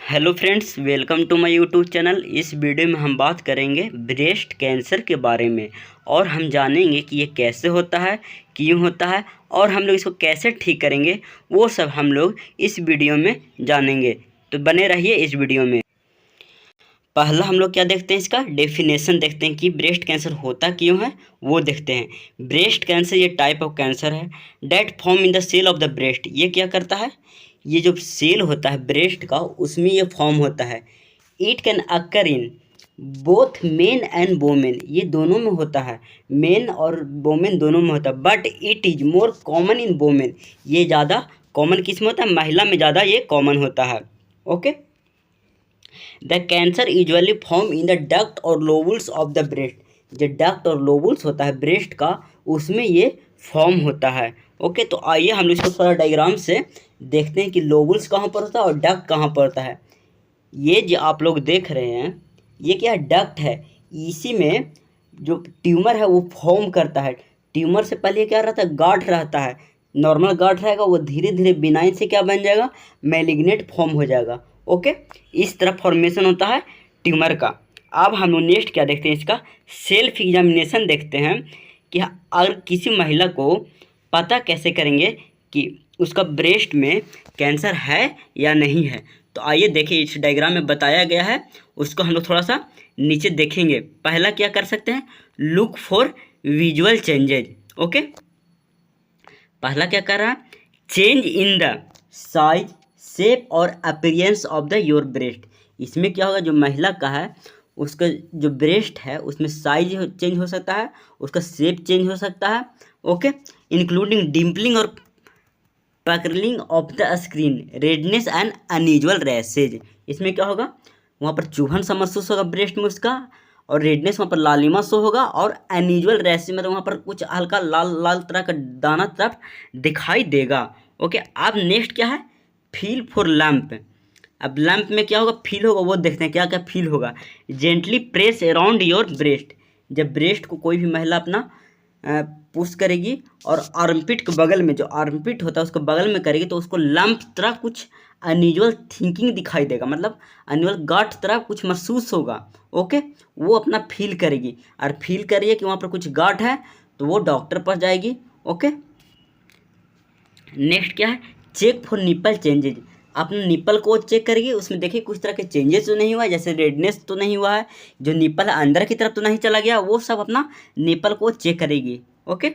Hello friends, welcome to my YouTube channel. इस video में हम बात करेंगे ब्रेस्ट कैंसर के बारे में और हम जानेंगे कि ये कैसे होता है, क्यों होता है और हम लोग इसको कैसे ठीक करेंगे। वो सब हम लोग इस वीडियो में जानेंगे, तो बने रहिए इस वीडियो में। पहला हम लोग क्या देखते हैं, इसका डेफिनेशन देखते हैं कि ब्रेस्ट कैंसर होता क्यों है, वो देखते हैं। ब्रेस्ट कैंसर ये टाइप ऑफ कैंसर है that form in the cell of the breast. ये क्या करता है, ये जो सेल होता है ब्रेस्ट का, उसमें ये फॉर्म होता है। It can occur in both men and women, ये दोनों में होता है, मेन और वोमेन दोनों में होता है। But it is more common in women, ये ज़्यादा कॉमन किस में होता है, महिला में ज़्यादा ये कॉमन होता है। Okay, the cancer usually form in the duct और लोबुल्स ऑफ द ब्रेस्ट। जो डक्ट और लोबुल्स होता है ब्रेस्ट का, उसमें ये फॉर्म होता है। ओके, तो आइए हम इसको थोड़ा डायग्राम से देखते हैं कि लोबुल्स कहाँ पर होता है और डक्ट कहाँ पर होता है। ये जो आप लोग देख रहे हैं, ये क्या है, डक्ट है। इसी में जो ट्यूमर है वो फॉर्म करता है। ट्यूमर से पहले क्या रहता है, गांठ रहता है। नॉर्मल गांठ रहेगा, वो धीरे धीरे बिनाइन से क्या बन जाएगा, मैलिग्नेंट फॉर्म हो जाएगा। ओके, इस तरह फॉर्मेशन होता है ट्यूमर का। अब हम लोग नेक्स्ट क्या देखते हैं, इसका सेल्फ एग्जामिनेशन देखते हैं कि अगर किसी महिला को पता कैसे करेंगे कि उसका ब्रेस्ट में कैंसर है या नहीं है। तो आइए देखिए, इस डायग्राम में बताया गया है, उसको हम लोग थोड़ा सा नीचे देखेंगे। पहला क्या कर सकते हैं, look for visual changes. Okay, पहला क्या कर रहा है, change in the size shape और appearance of the your breast. इसमें क्या होगा, जो महिला का है उसका जो ब्रेस्ट है उसमें साइज चेंज हो सकता है, उसका शेप चेंज हो सकता है। ओके, इंक्लूडिंग डिम्पलिंग और puckering of the screen, redness and unusual rashes. इसमें क्या होगा, वहाँ पर चुभन सा महसूस होगा ब्रेस्ट में उसका, और रेडनेस वहाँ पर लालिमा शो होगा, और अनयूजुअल रैसेज मतलब वहाँ पर कुछ हल्का लाल लाल तरह का दाना तरफ दिखाई देगा। ओके, अब नेक्स्ट क्या है, फील फॉर लैम्प। अब लैम्प में क्या होगा, फील होगा, वो देखते हैं क्या क्या फील होगा। Gently press around your breast, जब ब्रेस्ट को कोई भी महिला अपना पुश करेगी और आर्मपिट के बगल में, जो आर्मपिट होता है उसको बगल में करेगी, तो उसको लंप तरह कुछ अनयूजुअल थिंकिंग दिखाई देगा, मतलब अनयूजुअल गाठ तरह कुछ महसूस होगा। ओके, वो अपना फील करेगी, और फील करिए कि वहाँ पर कुछ गाठ है तो वो डॉक्टर पास जाएगी। ओके, नेक्स्ट क्या है, चेक फॉर निपल चेंजेज। अपने निपल को चेक करेगी, उसमें देखिए कुछ तरह के चेंजेस तो नहीं हुआ है, जैसे रेडनेस तो नहीं हुआ है, जो निपल है अंदर की तरफ तो नहीं चला गया, वो सब अपना निपल को चेक करेगी। ओके,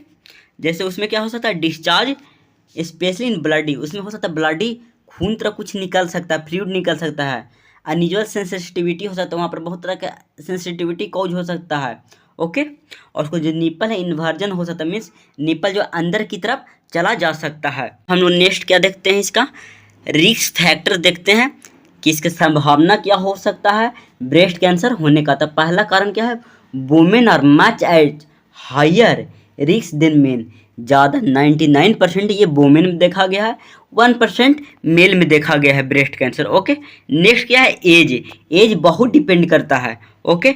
जैसे उसमें क्या हो सकता है, डिस्चार्ज स्पेशली इन ब्लडी, उसमें हो सकता है ब्लडी खून तरह कुछ निकल सकता है, फ्लूइड निकल सकता है। अनयूजुअल सेंसिटिविटी हो सकता है, वहाँ पर बहुत तरह का सेंसिटिविटी कॉज हो सकता है। ओके, और उसको जो निपल है इन्वर्जन हो सकता है, मीन्स निपल जो अंदर की तरफ चला जा सकता है। हम लोग नेक्स्ट क्या देखते हैं, इसका रिस्क फैक्टर देखते हैं कि इसकी संभावना क्या हो सकता है ब्रेस्ट कैंसर होने का। तो पहला कारण क्या है, women are much at higher risk than men. ज़्यादा 99% ये वुमेन में देखा गया है, 1% मेल में देखा गया है ब्रेस्ट कैंसर। ओके, नेक्स्ट क्या है, एज। एज बहुत डिपेंड करता है। Okay,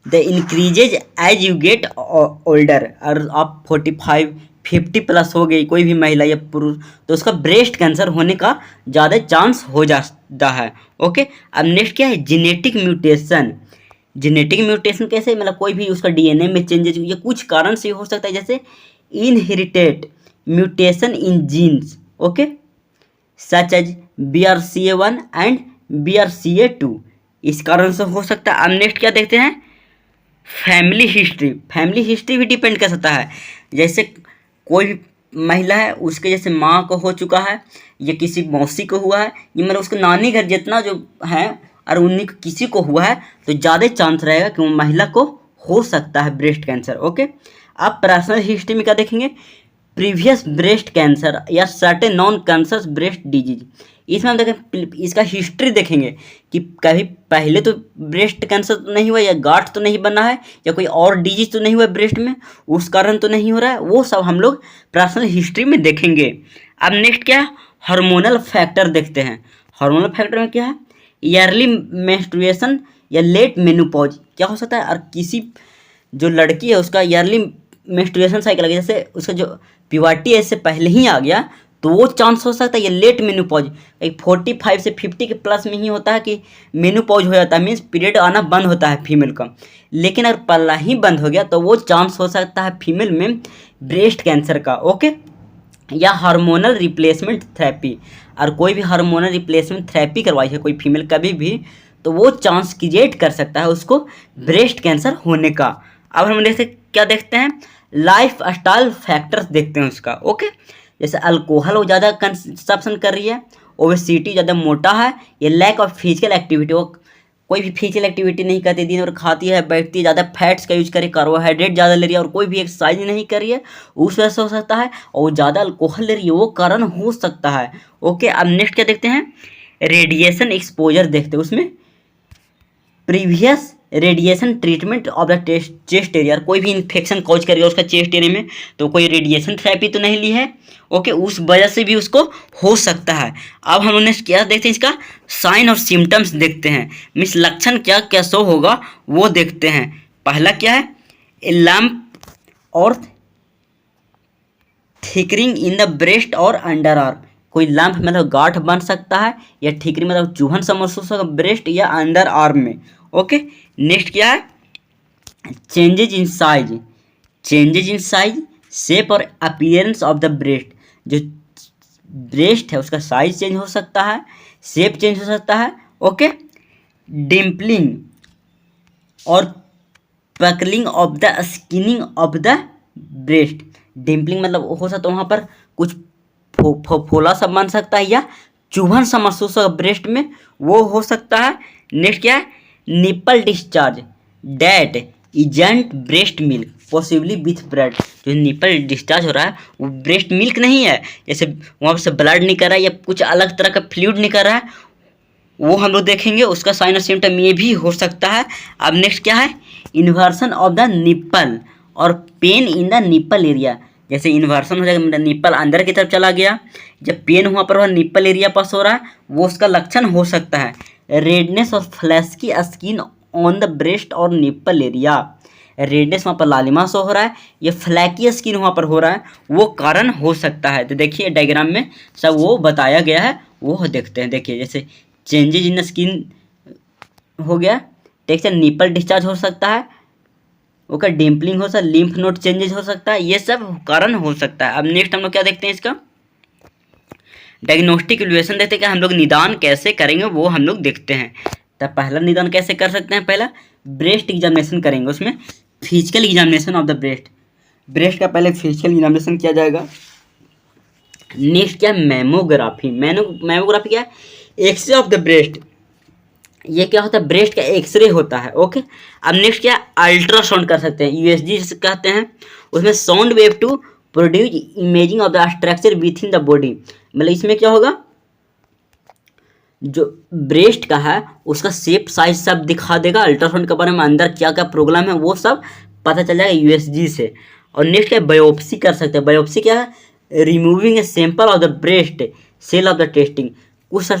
the increases as you get older. और आप 45 50 प्लस हो गई कोई भी महिला या पुरुष, तो उसका ब्रेस्ट कैंसर होने का ज़्यादा चांस हो जाता है। ओके, अब नेक्स्ट क्या है, जेनेटिक म्यूटेशन। जेनेटिक म्यूटेशन कैसे, मतलब कोई भी उसका डीएनए में चेंजेस, ये कुछ कारण से हो सकता है, जैसे inherited mutation in genes. Okay, such as BRCA1 and BRCA2, इस कारण से हो सकता है। अब नेक्स्ट क्या देखते हैं, फैमिली हिस्ट्री। फैमिली हिस्ट्री भी डिपेंड कर सकता है, जैसे कोई भी महिला है उसके जैसे माँ को हो चुका है या किसी मौसी को हुआ है, ये मतलब उसके नानी घर जितना जो है और उन्हीं को किसी को हुआ है, तो ज़्यादा चांस रहेगा कि वो महिला को हो सकता है ब्रेस्ट कैंसर। ओके, आप पर्सनल हिस्ट्री में क्या देखेंगे, प्रीवियस ब्रेस्ट कैंसर या certain non cancer breast disease. इसमें हम देखें, इसका हिस्ट्री देखेंगे कि कभी पहले तो ब्रेस्ट कैंसर तो नहीं हुआ, या गांठ तो नहीं बना है, या कोई और डिजीज तो नहीं हुआ ब्रेस्ट में, उस कारण तो नहीं हो रहा है, वो सब हम लोग पर्सनल हिस्ट्री में देखेंगे। अब नेक्स्ट क्या है, हार्मोनल फैक्टर देखते हैं। हार्मोनल फैक्टर में क्या है, ईयरली मेंस्ट्रुएशन या लेट मेनोपॉज क्या हो सकता है, और किसी जो लड़की है उसका ईयरली मेंस्ट्रुएशन साइकिल आ गया, जैसे उसका जो प्यूबर्टी है इससे पहले ही आ गया, तो वो चांस हो सकता है। ये लेट मेनोपॉज एक 45 से 50 के प्लस में ही होता है कि मेनोपॉज हो जाता है, मीन्स पीरियड आना बंद होता है फीमेल का। लेकिन अगर पहला ही बंद हो गया तो वो चांस हो सकता है फीमेल में ब्रेस्ट कैंसर का। ओके, या हार्मोनल रिप्लेसमेंट थेरेपी, और कोई भी हार्मोनल रिप्लेसमेंट थेरेपी करवाई है कोई फीमेल कभी भी, तो वो चांस क्रिएट कर सकता है उसको ब्रेस्ट कैंसर होने का। अब हम क्या देखते हैं, लाइफ स्टाइल फैक्टर्स देखते हैं उसका। ओके, जैसे अल्कोहल वो ज़्यादा कंजप्शन कर रही है, ओबेसिटी, ज़्यादा मोटा है, ये लैक ऑफ फिजिकल एक्टिविटी, वो कोई भी फिजिकल एक्टिविटी नहीं करती, दिन भर खाती है बैठती है, ज़्यादा फैट्स का यूज करे, कार्बोहाइड्रेट ज़्यादा ले रही है और कोई भी एक्सरसाइज नहीं कर रही है, उस वजह से हो सकता है। और ज़्यादा अल्कोहल ले रही है वो कारण हो सकता है। ओके, अब नेक्स्ट क्या देखते हैं, रेडिएशन एक्सपोजर देखते हैं। उसमें previous radiation treatment of the chest area, कोई भी इन्फेक्शन कॉज करेगा उसका चेस्ट एरिया में, तो कोई रेडिएशन थेरेपी तो नहीं ली है। ओके, उस वजह से भी उसको हो सकता है। अब हम उन्हें क्या देखते हैं, इसका साइन और सिम्टम्स देखते हैं, मीन्स लक्षण क्या क्या शो होगा वो देखते हैं। पहला क्या है, लंप और थिकरिंग इन द ब्रेस्ट और अंडर आर्म, कोई लंप मतलब गांठ बन सकता है, या ठिकरी मतलब चुभन सा महसूस होगा ब्रेस्ट या अंडर आर्म में। ओके, नेक्स्ट क्या है, changes in size, changes in size, shape और अपीयरेंस ऑफ द ब्रेस्ट, जो ब्रेस्ट है उसका साइज चेंज हो सकता है, शेप चेंज हो सकता है। ओके, डिम्पलिंग और puckering of the skinning of the breast, dimpling मतलब हो सकता है वहाँ पर कुछ फोला सा बन सकता है, या चुभन सा महसूस होगा ब्रेस्ट में, वो हो सकता है। नेक्स्ट क्या है, nipple discharge that isn't breast milk possibly with blood, जो निपल डिस्चार्ज हो रहा है वो ब्रेस्ट मिल्क नहीं है, जैसे वहाँ से ब्लड निकल रहा है या कुछ अलग तरह का फ्लूइड निकल रहा है, वो हम लोग देखेंगे। उसका साइन और सिम्टम ये भी हो सकता है। अब नेक्स्ट क्या है, इन्वर्सन ऑफ द निप्पल और pain in the nipple area, जैसे इन्वर्सन हो जाएगा, निप्पल अंदर की तरफ चला गया, जब पेन वहाँ पर वह निप्पल एरिया पास हो रहा है, वो उसका लक्षण हो सकता है। रेडनेस और फ्लैशकी स्किन ऑन द ब्रेस्ट और निप्पल एरिया, रेडनेस वहाँ पर लालिमा शो हो रहा है, या फ्लैकी स्किन वहाँ पर हो रहा है, वो कारण हो सकता है। तो देखिए डायग्राम में सब वो बताया गया है, वो देखते हैं। देखिए जैसे चेंजेज इन स्किन हो गया, टेक्सचर निपल डिस्चार्ज हो सकता है, ओके, डिम्पलिंग हो सकता है, लिम्फ नोड चेंजेज हो सकता है, ये सब कारण हो सकता है। अब नेक्स्ट हम लोग क्या देखते हैं, इसका डायग्नोस्टिक इवैल्यूएशन देखते हैं कि हम लोग निदान कैसे करेंगे वो हम लोग देखते हैं। तब पहला निदान कैसे कर सकते हैं, पहला ब्रेस्ट एग्जामिनेशन करेंगे, उसमें physical examination of the breast, breast का पहले फिजिकल एग्जामिनेशन किया जाएगा। नेक्स्ट क्या, मैमोग्राफी, मैमोग्राफी क्या है, एक्सरे ऑफ द ब्रेस्ट, ये क्या होता है, ब्रेस्ट का एक्सरे होता है। ओके, अब नेक्स्ट क्या, अल्ट्रासाउंड कर सकते हैं, यूएसजी जिसे कहते हैं, उसमें sound wave to produce imaging of the structure within the body, मतलब इसमें क्या होगा, जो ब्रेस्ट का है उसका शेप साइज सब दिखा देगा, अल्ट्रासाउंड के बारे में अंदर क्या क्या प्रॉब्लम है वो सब पता चल जाएगा यूएसजी से। और नेक्स्ट क्या, बायोप्सी कर सकते हैं, बायोप्सी क्या है, removing a sample of the breast cell of the testing, कुछ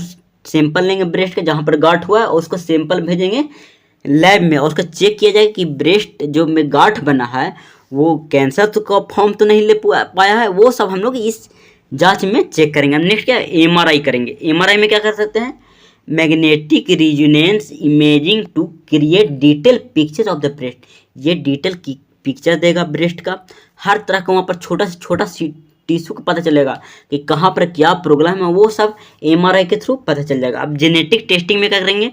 सैंपल लेंगे ब्रेस्ट का जहाँ पर गांठ हुआ है और उसको सैंपल भेजेंगे लैब में, और उसका चेक किया जाएगा कि ब्रेस्ट जो में गांठ बना है वो कैंसर तो का फॉर्म तो नहीं ले पाया है, वो सब हम लोग इस जांच में चेक करेंगे। नेक्स्ट क्या, एमआरआई करेंगे, एमआरआई में क्या कर सकते हैं, magnetic resonance imaging to create detail picture of the breast, ये डिटेल की पिक्चर देगा ब्रेस्ट का, हर तरह का वहाँ पर छोटा से छोटा टिश्यू को पता चलेगा कि कहाँ पर क्या प्रॉब्लम है, वो सब एमआरआई के थ्रू पता चल जाएगा। अब जेनेटिक टेस्टिंग में क्या करेंगे,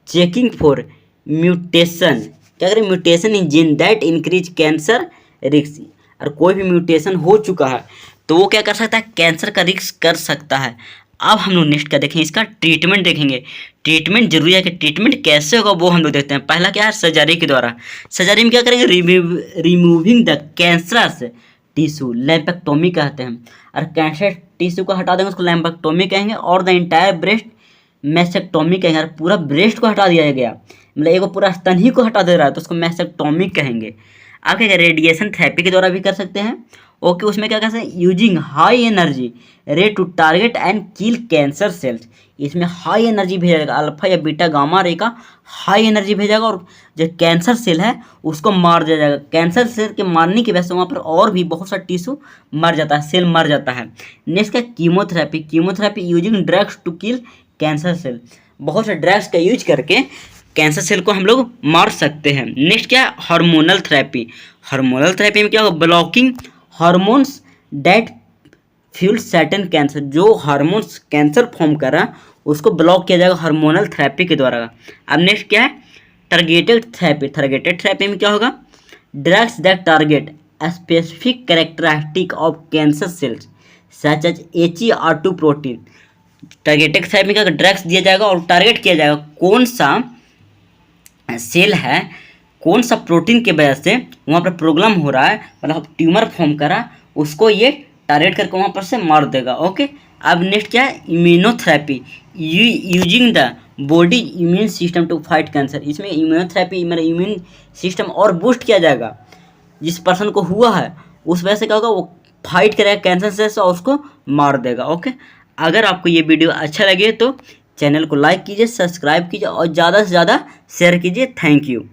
चेकिंग फॉर म्यूटेशन, क्या करें, mutation in gene that increase cancer risk, और कोई भी म्यूटेशन हो चुका है तो वो क्या कर सकता है, कैंसर का रिस्क कर सकता है। अब हम लोग नेक्स्ट क्या देखेंगे, इसका ट्रीटमेंट देखेंगे, ट्रीटमेंट जरूरी है कि ट्रीटमेंट कैसे होगा वो हम लोग देखते हैं। पहला क्या है, सर्जरी के द्वारा, सर्जरी में क्या करेंगे, रिमूविंग द कैंसरस टिश्यू, लैम्पेक्टोमी कहते हैं, और कैंसर टिश्यू को हटा देंगे उसको लैम्पेक्टोमी कहेंगे, और द इंटायर ब्रेस्ट मैसेक्टोमी कहेंगे, और पूरा ब्रेस्ट को हटा दिया गया, मतलब एक पूरा स्तन ही को हटा दे रहा है तो उसको मैसेक्टोमी कहेंगे। आप क्या रेडिएशन थेरेपी के द्वारा भी कर सकते हैं, ओके, उसमें क्या कहते हैं, using high energy ray to target and kill cancer cells. इसमें हाई एनर्जी भेजा जाएगा, अल्फा या बीटा गामा रे का हाई एनर्जी भेजेगा और जो कैंसर सेल है उसको मार दिया जाएगा। कैंसर सेल के मारने की वजह से वहाँ पर और भी बहुत सा टिश्यू मर जाता है, सेल मर जाता है। नेक्स्ट क्या, chemotherapy. Chemotherapy using drugs to kill cancer cell. बहुत से ड्रग्स का यूज करके कैंसर सेल को हम लोग मार सकते हैं। नेक्स्ट क्या, हार्मोनल थेरेपी। हार्मोनल थेरेपी में क्या होगा, blocking hormones that fuel certain cancer. जो हार्मोन्स कैंसर फॉर्म कर रहा है उसको ब्लॉक किया जाएगा हार्मोनल थेरेपी के द्वारा। अब नेक्स्ट क्या है, टारगेटेड थेरेपी। टारगेटेड थेरेपी में क्या होगा, drugs that target specific characteristic of cancer cells such as HER2 protein. Targeted therapy में क्या, ड्रग्स दिया जाएगा और टारगेट किया जाएगा कौन सा सेल है, कौन सा प्रोटीन की वजह से वहाँ पर प्रॉब्लम हो रहा है, मतलब ट्यूमर फॉर्म करा, उसको ये टारगेट करके वहाँ पर से मार देगा। ओके, अब नेक्स्ट क्या है, immunotherapy using the body immune system to fight cancer. इसमें इम्यूनोथेरेपी मेरा इम्यून सिस्टम और बूस्ट किया जाएगा। जिस पर्सन को हुआ है उस वजह से क्या होगा, वो फाइट करेगा कैंसर से और उसको मार देगा। ओके, अगर आपको ये वीडियो अच्छा लगे तो चैनल को लाइक कीजिए, सब्सक्राइब कीजिए और ज़्यादा से ज़्यादा शेयर कीजिए। Thank you.